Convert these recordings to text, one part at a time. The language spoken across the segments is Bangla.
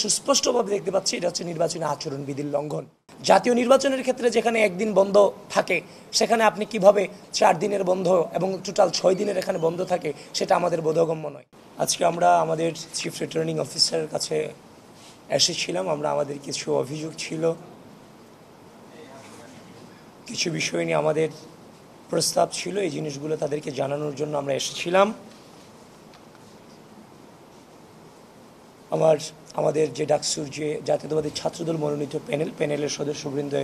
সুস্পষ্টভাবে দেখতে পাচ্ছি এটা হচ্ছে নির্বাচনী আচরণবিধির লঙ্ঘন। জাতীয় নির্বাচনের ক্ষেত্রে যেখানে একদিন বন্ধ থাকে সেখানে আপনি কিভাবে 4 দিনের বন্ধ এবং টোটাল 6 দিনের এখানে বন্ধ থাকে সেটা আমাদের বোধগম্য নয়। আজকে আমরা আমাদের চিফ রিটার্নিং অফিসারের কাছে এসেছিলাম। আমাদের কিছু অভিযোগ ছিল, কিছু বিষয় নিয়ে আমাদের প্রস্তাব ছিল, এই জিনিসগুলো তাদেরকে জানানোর জন্য আমরা এসেছিলাম। আমাদের যে ডাকসুর যে জাতীয়তাবাদী ছাত্রদল মনোনীত প্যানেলের সদস্যবৃন্দ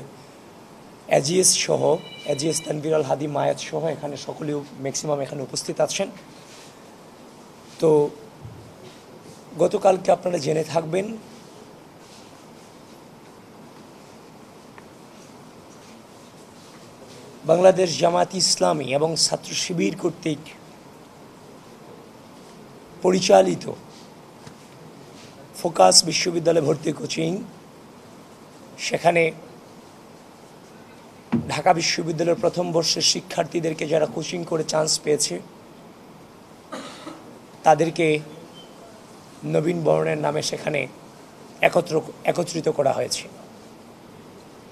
এজিএস তানভীর আল হাদি মায়াত সহ এখানে সকলেও ম্যাক্সিমাম এখানে উপস্থিত আছেন। তো গতকালকে আপনারা জেনে থাকবেন বাংলাদেশ জামায়াত ইসলামী এবং ছাত্র শিবির কর্তৃক পরিচালিত ফোকাস বিশ্ববিদ্যালয় ভর্তি কোচিং, সেখানে ঢাকা বিশ্ববিদ্যালয়ের প্রথম বর্ষের শিক্ষার্থীদেরকে যারা কোচিং করে চান্স পেয়েছে তাদেরকে নবীন বরণের নামে সেখানে একত্রিত করা হয়েছে।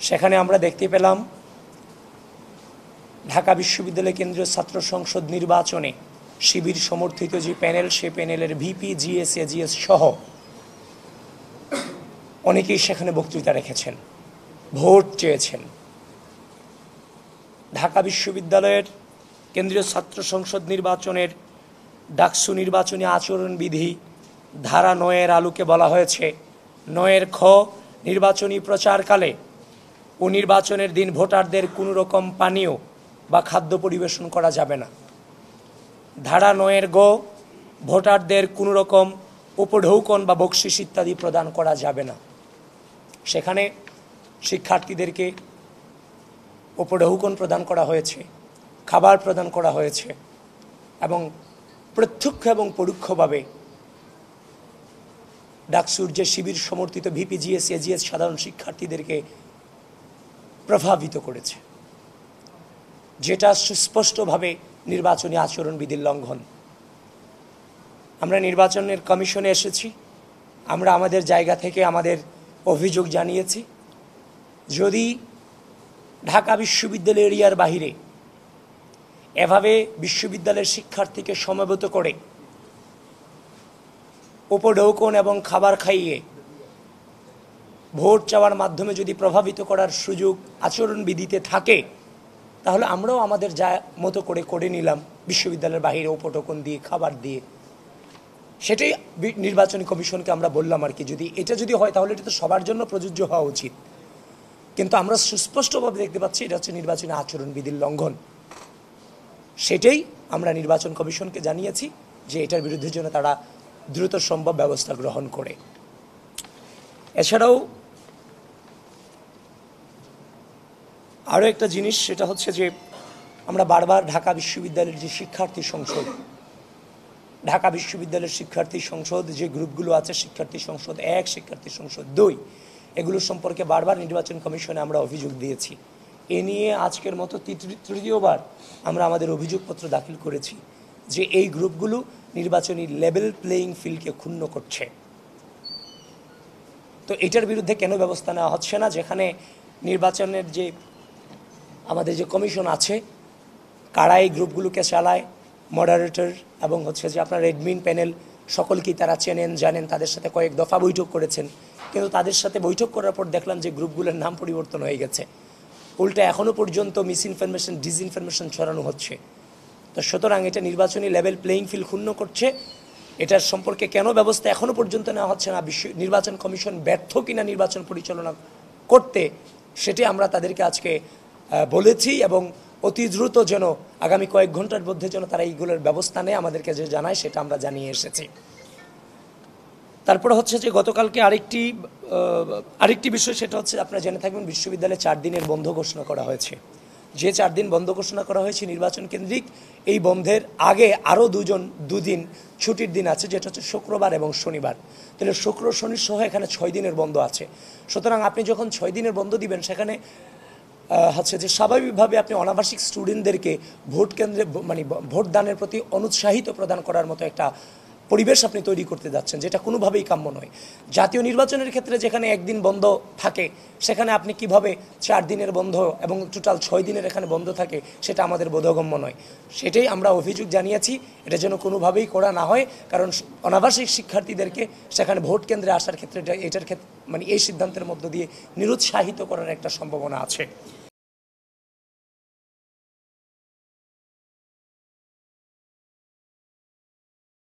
সেখানে আমরা দেখতে পেলাম ঢাকা বিশ্ববিদ্যালয় কেন্দ্রীয় ছাত্র সংসদ নির্বাচনে শিবির সমর্থিত যে প্যানেল, সে প্যানেলের ভিপি, জিএস, এজিএস সহ অনেকেই সেখানে বক্তৃতা রেখেছেন, ভোট চেয়েছেন। ঢাকা বিশ্ববিদ্যালয়ের কেন্দ্রীয় ছাত্র সংসদ নির্বাচনের ডাকসু নির্বাচনী আচরণবিধি ধারা 9-এর আলোকে বলা হয়েছে, 9-এর খ, নির্বাচনী প্রচারকালে ও নির্বাচনের দিন ভোটারদের কোনো রকম পানীয় বা খাদ্য পরিবেশন করা যাবে না। ধারা 9-এর গ, ভোটারদের কোনো রকম উপঢৌকন বা বকশিস ইত্যাদি প্রদান করা যাবে না। সেখানে শিক্ষার্থীদেরকে উপঢৌকন প্রদান করা হয়েছে, খাবার প্রদান করা হয়েছে এবং প্রত্যক্ষ এবং পরোক্ষভাবে ডাকসুর যে শিবির সমর্থিত ভিপি, জিএস, এজিএস সাধারণ শিক্ষার্থীদেরকে প্রভাবিত করেছে, যেটা সুস্পষ্টভাবে নির্বাচনী আচরণবিধির লঙ্ঘন। আমরা নির্বাচনের কমিশনে এসেছি, আমরা আমাদের জায়গা থেকে আমাদের অভিযোগ জানিয়েছি। যদি ঢাকা বিশ্ববিদ্যালয় এরিয়ার বাহিরে এভাবে বিশ্ববিদ্যালয়ের শিক্ষার্থীকে সমবেত করে উপঢৌকন এবং খাবার খাইয়ে ভোট চাওয়ার মাধ্যমে যদি প্রভাবিত করার সুযোগ আচরণবিধিতে থাকে, তাহলে আমরাও আমাদের যা মতো করে নিলাম বিশ্ববিদ্যালয়ের বাহিরে উপঢৌকন দিয়ে, খাবার দিয়ে। সেটাই নির্বাচনী কমিশনকে আমরা বললাম আর কি, এটা যদি হয় তাহলে এটা তো সবার জন্য প্রযোজ্য হওয়া উচিত। কিন্তু আমরা সুস্পষ্টভাবে দেখতে পাচ্ছি এটা হচ্ছে নির্বাচনী আচরণবিধির লঙ্ঘন। সেটাই আমরা নির্বাচন কমিশনকে জানিয়েছি যে এটার বিরুদ্ধে যেন তারা দ্রুত সম্ভব ব্যবস্থা গ্রহণ করে। এছাড়াও আরও একটা জিনিস, সেটা হচ্ছে যে আমরা বারবার ঢাকা বিশ্ববিদ্যালয়ের যে শিক্ষার্থী সংসদ, ঢাকা বিশ্ববিদ্যালয়ের শিক্ষার্থী সংসদ যে গ্রুপগুলো আছে, শিক্ষার্থী সংসদ 1, শিক্ষার্থী সংসদ 2, এগুলো সম্পর্কে বারবার নির্বাচন কমিশনে আমরা অভিযোগ দিয়েছি। এ নিয়ে আজকের মতো তৃতীয়বার আমরা আমাদের অভিযোগপত্র দাখিল করেছি যে এই গ্রুপগুলো নির্বাচনী লেভেল প্লেয়িং ফিল্ডকে ক্ষুণ্ণ করছে। তো এটার বিরুদ্ধে কেন ব্যবস্থা নেওয়া হচ্ছে না? যেখানে নির্বাচনের যে আমাদের যে কমিশন আছে, কারা এই গ্রুপগুলোকে চালায়, মডারেটর এবং হচ্ছে যে আপনার অ্যাডমিন প্যানেল, সকলকেই তারা চেনেন, জানেন, তাদের সাথে কয়েক দফা বৈঠক করেছেন। কিন্তু তাদের সাথে বৈঠক করার পর দেখলাম যে গ্রুপগুলোর নাম পরিবর্তন হয়ে গেছে, উল্টা এখনও পর্যন্ত মিসইনফরমেশন, ডিসইনফরমেশন ছড়ানো হচ্ছে। তো সুতরাং এটা নির্বাচনী লেভেল প্লেয়িং ফিল্ড ক্ষুণ্ণ করছে। এটার সম্পর্কে কেন ব্যবস্থা এখনও পর্যন্ত নেওয়া হচ্ছে না, নির্বাচন কমিশন ব্যর্থ কিনা নির্বাচন পরিচালনা করতে, সেটি আমরা তাদেরকে আজকে বলেছি এবং অতি দ্রুত যেন আগামী কয়েক ঘন্টার মধ্যে যেন তারা এইগুলোর ব্যবস্থা নেয়, আমাদেরকে যে জানায় সেটা আমরা জানিয়ে এসেছি। তারপরে হচ্ছে যে গতকালকে আরেকটি বিষয়, সেটা হচ্ছে আপনারা জেনে থাকবেন বিশ্ববিদ্যালয়ে 4 দিনের বন্ধ ঘোষণা করা হয়েছে। যে 4 দিন বন্ধ ঘোষণা করা হয়েছে নির্বাচন কেন্দ্রিক, এই বন্ধের আগে আরও 2 দিন ছুটির দিন আছে, যেটা হচ্ছে শুক্রবার এবং শনিবার। তাহলে শুক্র, শনি সহ এখানে 6 দিনের বন্ধ আছে। সুতরাং আপনি যখন 6 দিনের বন্ধ দিবেন, সেখানে হচ্ছে যে স্বাভাবিকভাবে আপনি অনাবাসিক স্টুডেন্টদেরকে ভোট কেন্দ্রে ভোটদানের প্রতি অনুৎসাহিত প্রদান করার মতো একটা পরিবেশ আপনি তৈরি করতে যাচ্ছেন, যেটা কোনোভাবেই কাম্য নয়। জাতীয় নির্বাচনের ক্ষেত্রে যেখানে একদিন বন্ধ থাকে, সেখানে আপনি কিভাবে 4 দিনের বন্ধ এবং টোটাল 6 দিনের এখানে বন্ধ থাকে, সেটা আমাদের বোধগম্য নয়। সেটাই আমরা অভিযোগ জানিয়েছি, এটা যেন কোনোভাবেই করা না হয়, কারণ অনাবাসিক শিক্ষার্থীদেরকে সেখানে ভোট কেন্দ্রে আসার ক্ষেত্রে এটার ক্ষেত্রে মানে এই সিদ্ধান্তের মধ্য দিয়ে নিরুৎসাহিত করার একটা সম্ভাবনা আছে।